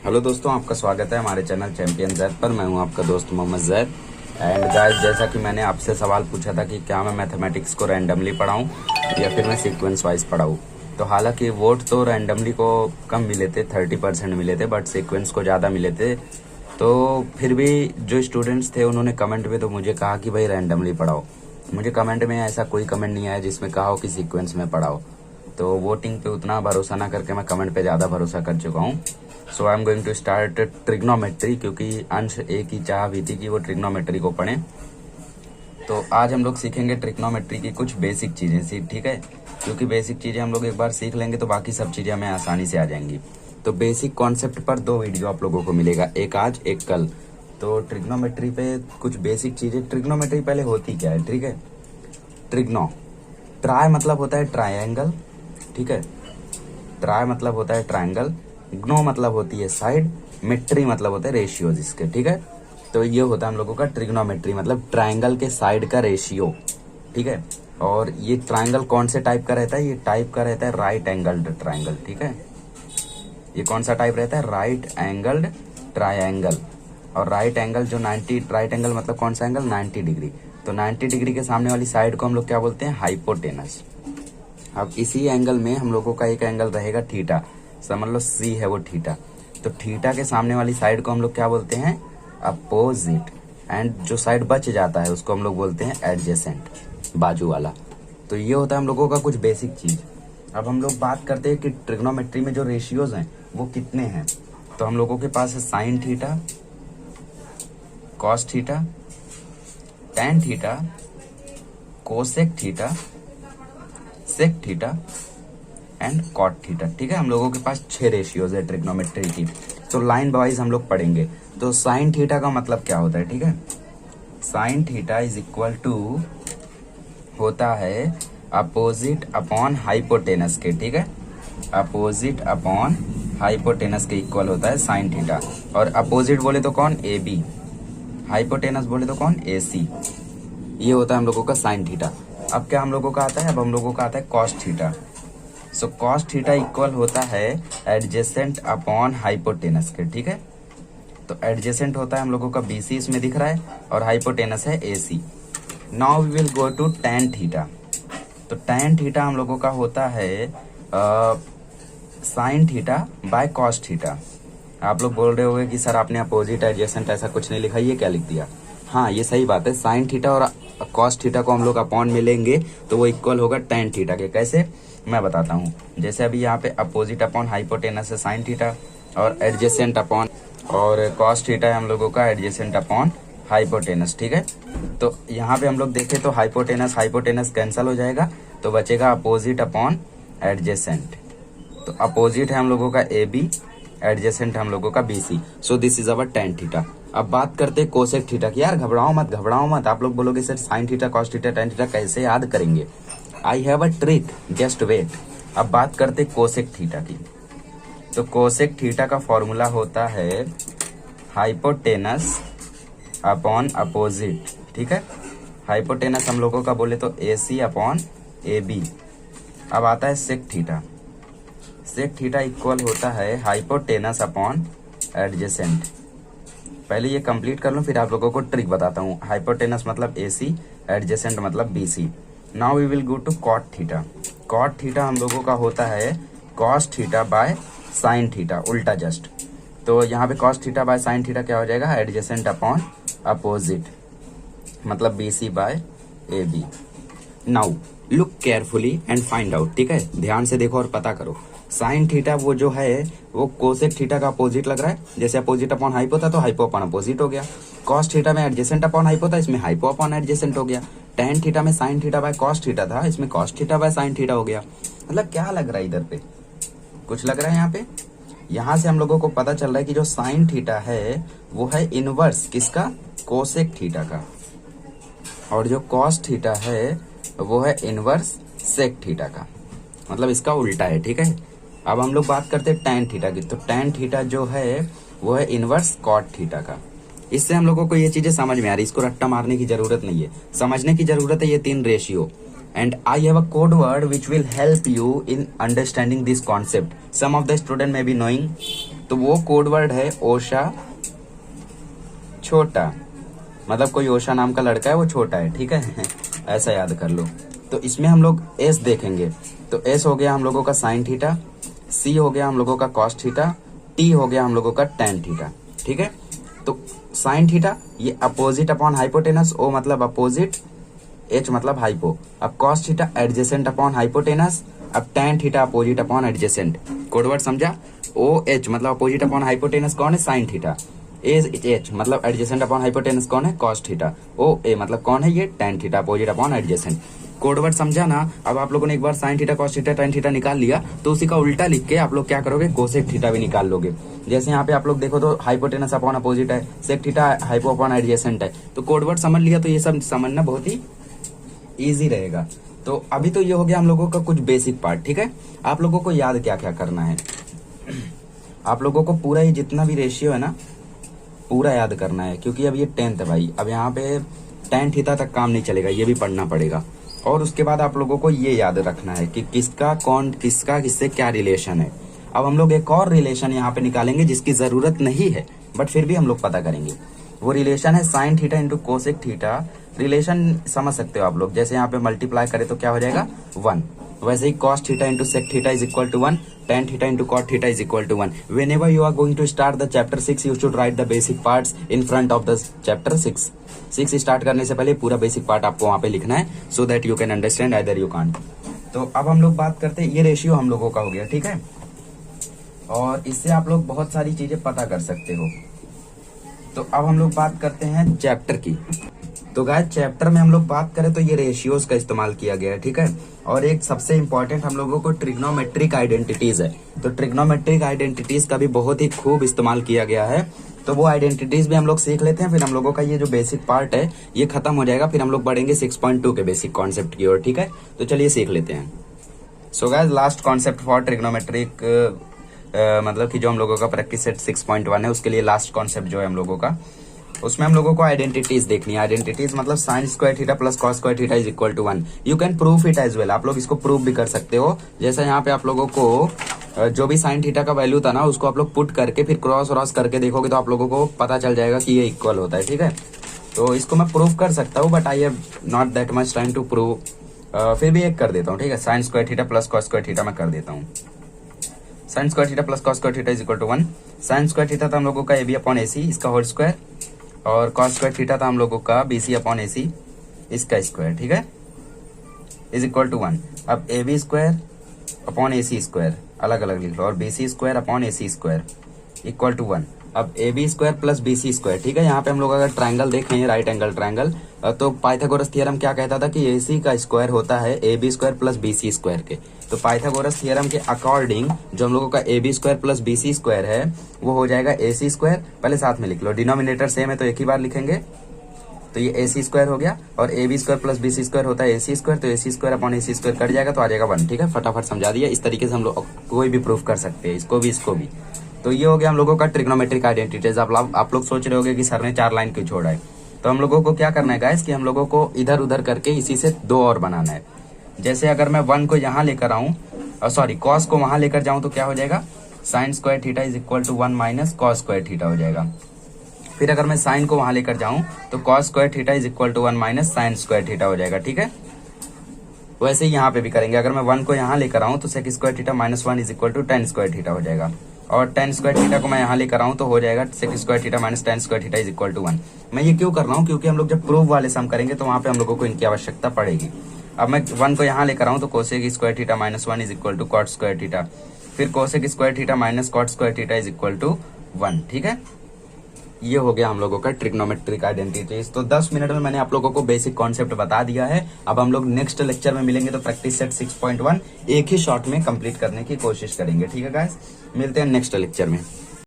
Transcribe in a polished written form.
Hello दोस्तों, आपका स्वागत है हमारे चैनल चैंपियन जैद पर। मैं हूं आपका दोस्त मोहम्मद जैद। एंड गाइस, जैसा कि मैंने आपसे सवाल पूछा था कि क्या मैं मैथमेटिक्स को रैंडमली पढ़ाऊं या फिर मैं सीक्वेंस वाइज पढ़ाऊं, तो हालांकि वोट तो रैंडमली को कम मिले थे, 30% मिले थे, बट सीक्वेंस को ज़्यादा मिले थे। तो फिर भी जो स्टूडेंट्स थे उन्होंने कमेंट में तो मुझे कहा कि भाई रैंडमली पढ़ाओ। मुझे कमेंट में ऐसा कोई कमेंट नहीं आया जिसमें कहा हो कि सीक्वेंस में पढ़ाओ। तो वोटिंग पे उतना भरोसा ना करके मैं कमेंट पे ज़्यादा भरोसा कर चुका हूँ। So I am going to start trigonometry, क्योंकि अंश एक ही चाह भी थी कि वो ट्रिग्नोमेट्री को पढ़ें। तो आज हम लोग सीखेंगे ट्रिग्नोमेट्री की कुछ बेसिक चीज़ें, ठीक है, क्योंकि बेसिक चीज़ें हम लोग एक बार सीख लेंगे तो बाकी सब चीज़ें हमें आसानी से आ जाएंगी। तो बेसिक कॉन्सेप्ट पर 2 वीडियो आप लोगों को मिलेगा, एक आज एक कल। तो ट्रिग्नोमेट्री पे कुछ बेसिक चीज़ें। ट्रिग्नोमेट्री पहले होती क्या है, ठीक है। ट्रिग्नो, ट्राई मतलब होता है ट्रायंगल, ठीक है। ट्राई मतलब होता है ट्रायंगल, ग्नो मतलब होती है साइड, मेट्री मतलब होता है रेशियोज इसके, ठीक है। तो ये होता है हम लोगों का ट्रिग्नोमेट्री, मतलब ट्रायंगल के साइड का रेशियो, ठीक है। और ये ट्रायंगल कौन से टाइप का रहता है? ये टाइप का रहता है राइट एंगल्ड ट्रायंगल, ठीक है। ये कौन सा टाइप रहता है? Right angled triangle. और राइट एंगल जो 90, राइट एंगल मतलब कौन सा एंगल? 90 डिग्री। तो 90 डिग्री के सामने वाली साइड को हम लोग क्या बोलते हैं? हाइपोटेनस। अब इसी एंगल में हम लोगों का एक एंगल रहेगा थीटा, समझ लो सी है वो थीटा। तो थीटा के सामने वाली साइड को हम लोग क्या बोलते हैं? अपोजिट। एंड जो साइड बच जाता है उसको हम लोग बोलते हैं एडजेसेंट, बाजू वाला। तो ये होता है हम लोगों का कुछ बेसिक चीज। अब हम लोग बात करते हैं कि ट्रिग्नोमेट्री में जो रेशियोज हैं वो कितने हैं। तो हम लोगों के पास है sine theta, cos theta, tan theta, cosec theta, sec theta and cot theta, ठीक है। हम लोगों के पास 6 रेशियोज है ट्रिग्नोमेट्री की। तो लाइन वाइज हम लोग पढ़ेंगे। तो साइन थीटा का मतलब क्या होता है, ठीक है। Sine theta is equal to होता है अपोजिट अपॉन हाइपोटेनस के, ठीक है। अपोजिट अपॉन हाइपोटेनस के इक्वल होता है साइन थीटा। और अपोजिट बोले तो कौन? A B. हाइपोटेनस बोले तो कौन? ए सी। ये होता है हम लोगों का साइन थीटा। अब क्या हम लोगों का आता है? अब हम लोगों का आता है cos theta. So cos theta equal होता है एडजेसेंट अपॉन हाइपोटेनस के, ठीक है। तो एडजेसेंट होता है हम लोगों का BC, इसमें दिख रहा है, और हाइपोटेनस है AC। Now we will go to tan theta. तो टैन थीटा हम लोगों का होता है sine theta by cos theta. आप लोग बोल रहे होंगे कि सर आपने अपोजिट एडजेसेंट ऐसा कुछ नहीं लिखा, ये क्या लिख दिया? हाँ, ये सही बात है। साइन थीटा और कॉस थीटा को हम लोग अपॉन में लेंगे तो वो इक्वल होगा टैन थीटा के। कैसे? मैं बताता हूँ। जैसे अभी यहाँ पे अपोजिट अपॉन हाइपोटेनस है साइन थीटा, और एडजेसेंट अपॉन, और कॉस थीटा है हम लोगों का एडजेसेंट अपॉन हाइपोटेनस, ठीक है। तो यहाँ पे हम लोग देखें तो हाइपोटेनस हाइपोटेनस कैंसिल हो जाएगा, तो बचेगा अपोजिट अपॉन एडजेसेंट। तो अपोजिट है हम लोगों का AB, एडजेसेंट हम लोगों का BC। So this is our tan theta. अब बात करते हैं कोसेक थीटा की। यार घबराओ मत, घबराओ मत। आप लोग बोलोगे sir sine theta, cos theta, tan theta कैसे याद करेंगे? I have a trick, just wait. अब बात करते हैं कोसेक थीटा की। तो कोसेक थीटा का फॉर्मूला होता है हाइपोटेनस अपॉन अपोजिट, ठीक है। हाइपोटेनस हम लोगों का बोले तो AC अपॉन AB। अब आता है sec theta. Sec theta equal होता है हाइपोटेनस अपॉन एडजेसेंट। पहले ये कंप्लीट कर लूं, फिर आप लोगों को ट्रिक बताता हूँ। हाइपोटेनस मतलब AC, एडजेसेंट मतलब BC। Now we will go to cot theta. Cot theta हम लोगों का होता है cos theta by sine theta, उल्टा जस्ट। तो यहाँ पे cos theta by sine theta क्या हो जाएगा? एडजेसेंट अपॉन अपोजिट, मतलब BC by AB। Now look carefully and find out, ठीक है। ध्यान से देखो और पता करो। साइन थीटा वो जो है वो कोसेक थीटा का अपोजिट लग रहा है। जैसे अपोजिट अपॉन हाइपो था तो हाइपो अपॉन अपोजिट हो गया। कॉस थीटा में एडजेसेंट अपॉन हाइपो था, इसमें हाइपो अपॉन एडजेसेंट हो गया। टैन थीटा में sign theta by cos theta था, इसमें cos theta by sine theta हो गया। मतलब क्या लग रहा है इधर पे? कुछ लग रहा है यहाँ पे? यहाँ से हम लोगों को पता चल रहा है कि जो साइन थीटा है वो है इनवर्स किसका? कोसेक थीटा का। और जो कॉस थीटा है वो है इनवर्स सेक थीटा का, मतलब इसका उल्टा है, ठीक है। अब हम लोग बात करते हैं टैन थीटा की। तो टैन थीटा जो है वो है इनवर्स कॉट थीटा का। इससे हम लोगों को ये चीजें समझ में आ रही, इसको रट्टा मारने की जरूरत नहीं है, समझने की जरूरत है ये 3 ratio. And I have a code word which will help you in understanding this concept. Some of the student may be knowing तो वो कोड वर्ड है ओशा छोटा, मतलब कोई ओशा नाम का लड़का है वो छोटा है, ठीक है ऐसा याद कर लो। तो इसमें हम लोग एस देखेंगे, तो एस हो गया हम लोगों का साइन थीटा, सी हो गया हम लोगों का कॉस थीटा, टी हो गया हम लोगों का टेन थीटा, ठीक है। तो साइन थीटा ये अपोजिट अपॉन हाइपोटेनस, ओ मतलब अपोजिट, एच मतलब हाइपो। अब cos theta adjacent upon hypotenuse, अब tan theta opposite upon adjacent. Code word समझा? ओ एच मतलब अपोजिट अपॉन हाइपोटेनस कौन है? Sine theta. एच मतलब एडजेसेंट अपॉन हाइपोटेनस कौन है? Cos theta. ओ ए मतलब कौन है? ये tan theta opposite upon adjacent. Code word समझा ना? अब आप लोगों ने एक बार sine theta cos theta tan theta निकाल लिया, तो उसी का उल्टा लिख के आप लोग क्या करोगे? कोसेक थीटा भी निकाल लोगे। जैसे यहाँ पे आप लोग देखो तो हाइपोटेनस अपॉन अपोजिट है, sec theta hypo upon adjacent है, तो कोडवर्ड समझ लिया तो ये सब समझना बहुत ही ईजी रहेगा। तो अभी तो ये हो गया हम लोगों का कुछ बेसिक पार्ट, ठीक है। आप लोगों को याद क्या क्या करना है, आप लोगों को पूरा ये जितना भी रेशियो है ना पूरा याद करना है, क्योंकि अब ये 10th है भाई। अब यहाँ पे टेन थीटा तक काम नहीं चलेगा, ये भी पढ़ना पड़ेगा। और उसके बाद आप लोगों को ये याद रखना है कि किसका किससे क्या रिलेशन है। अब हम लोग एक और रिलेशन यहाँ पे निकालेंगे जिसकी जरूरत नहीं है, बट फिर भी हम लोग पता करेंगे। वो रिलेशन है sine theta into cosec theta. Relation समझ सकते हो आप लोग, जैसे यहाँ पे मल्टीप्लाई करें तो क्या हो जाएगा? 1। वैसे ही cos theta into sec theta is equal to 1, tan theta into cot theta is equal to 1। Whenever you are going to start the chapter 6 you should write the basic parts in front of the chapter 6 start करने से पहले पूरा basic part आपको वहां पे लिखना है, so that you can understand either you can't. तो अब हम लोग बात करते हैं, ये रेशियो हम लोगों का हो गया, ठीक है। और इससे आप लोग बहुत सारी चीजें पता कर सकते हो। तो अब हम लोग बात करते हैं चैप्टर की। तो गाइस चैप्टर में हम लोग बात करें तो ये रेशियोज का इस्तेमाल किया गया है, ठीक है। और एक सबसे इंपॉर्टेंट हम लोगों को ट्रिग्नोमेट्रिक आइडेंटिटीज है, तो ट्रिग्नोमेट्रिक आइडेंटिटीज का भी बहुत ही खूब इस्तेमाल किया गया है। तो वो आइडेंटिटीज भी हम लोग सीख लेते हैं, फिर हम लोगों का ये जो बेसिक पार्ट है ये खत्म हो जाएगा, फिर हम लोग बढ़ेंगे 6.2 के बेसिक कॉन्सेप्ट की ओर, ठीक है। तो चलिए सीख लेते हैं। So guys last concept for trigonometric मतलब कि जो हम लोगों का प्रैक्टिस सेट 6.1 है, उसके लिए लास्ट कॉन्सेप्ट जो है हम लोगों का, उसमें हम लोगों को आइडेंटिटीज देखनी है। आइडेंटिटीज मतलब sine square theta plus cos square theta is equal to 1। You can proof it as well, आप लोग इसको प्रूफ भी कर सकते हो। जैसे यहाँ पे आप लोगों को जो भी साइन थीटा का वैल्यू था ना उसको आप लोग पुट करके फिर क्रॉस व्रॉस करके देखोगे तो आप लोगों को पता चल जाएगा कि ये इक्वल होता है, ठीक है। तो इसको मैं प्रूफ कर सकता हूँ, but I have not that much time to prove. फिर भी एक कर देता हूँ, ठीक है। Sine square theta plus cos square theta मैं कर देता हूँ। Sine square theta plus cos square theta is equal to 1। Sine square theta था हम लोगों का ए बी अपॉन ए सी इसका होल स्क्वायर, और कॉस स्क्वायर थीटा था हम लोगों का बी सी अपॉन ए सी इसका स्क्वायर, ठीक है, इज इक्वल टू 1। अब A B square upon A C square अलग अलग लिख लो, और B C square upon A C square equal to 1। अब A B square plus B C square, ठीक है। यहाँ पे हम लोग अगर ट्रायंगल देखें राइट एंगल ट्रायंगल, तो पाइथागोरस थ्योरम क्या कहता था कि ए सी का स्क्वायर होता है A B square plus B C square के। तो पाइथागोरस थ्योरम के अकॉर्डिंग जो हम लोगों का A B square plus B C square है वो हो जाएगा ए सी स्क्वायर। पहले साथ में लिख लो, डिनोमिनेटर सेम है तो एक ही बार लिखेंगे, तो ये ए सी स्क्वायर हो गया, और A B square plus B C square होता है ए सी स्क्वायर, तो A C square upon A C square cut जाएगा तो आ जाएगा 1, ठीक है। फटाफट समझा दिया। इस तरीके से हम लोग कोई भी प्रूफ कर सकते हैं, इसको भी इसको भी। तो ये हो गया हम लोगों का ट्रिग्नोमेट्रिक आइडेंटिटीज। आप लोग सोच रहे होंगे कि सर ने 4 लाइन क्यों छोड़ा है, तो हम लोगों को क्या करना है गाइस कि हम लोगों को इधर उधर करके इसी से 2 और बनाना है। जैसे अगर मैं 1 को यहाँ लेकर आऊँ, सॉरी कॉस को वहां लेकर जाऊं तो क्या हो जाएगा? Sine square theta is equal to 1 minus cos square theta हो जाएगा। फिर अगर मैं साइन को वहां लेकर जाऊं तो cos square theta is equal to 1 minus sine square theta हो जाएगा, ठीक है। वैसे ही यहाँ पे भी करेंगे, अगर मैं 1 को यहाँ लेकर आऊं तो sec square theta minus 1 is equal to tan square theta हो जाएगा, और टेन स्क्वायर थीटा को मैं यहाँ लेकर आऊं तो हो जाएगा sec square theta minus tan square theta is equal to 1। मैं ये क्यों कर रहा हूँ? क्योंकि हम लोग जब प्रूफ वाले सम करेंगे तो वहां पे हम लोगों को इनकी आवश्यकता पड़ेगी। अब मैं 1 को यहाँ लेकर आऊं तो cosec square theta minus 1 is equal to cot square theta, फिर cosec square theta minus cot square theta is equal to 1, ठीक है। ये हो गया हम लोगों का ट्रिग्नोमेट्रिक आइडेंटिटीज। तो 10 मिनट में मैंने आप लोगों को बेसिक कॉन्सेप्ट बता दिया है। अब हम लोग नेक्स्ट लेक्चर में मिलेंगे तो प्रैक्टिस सेट 6.1 एक ही शॉट में कंप्लीट करने की कोशिश करेंगे, ठीक है गाइस। मिलते हैं नेक्स्ट लेक्चर में।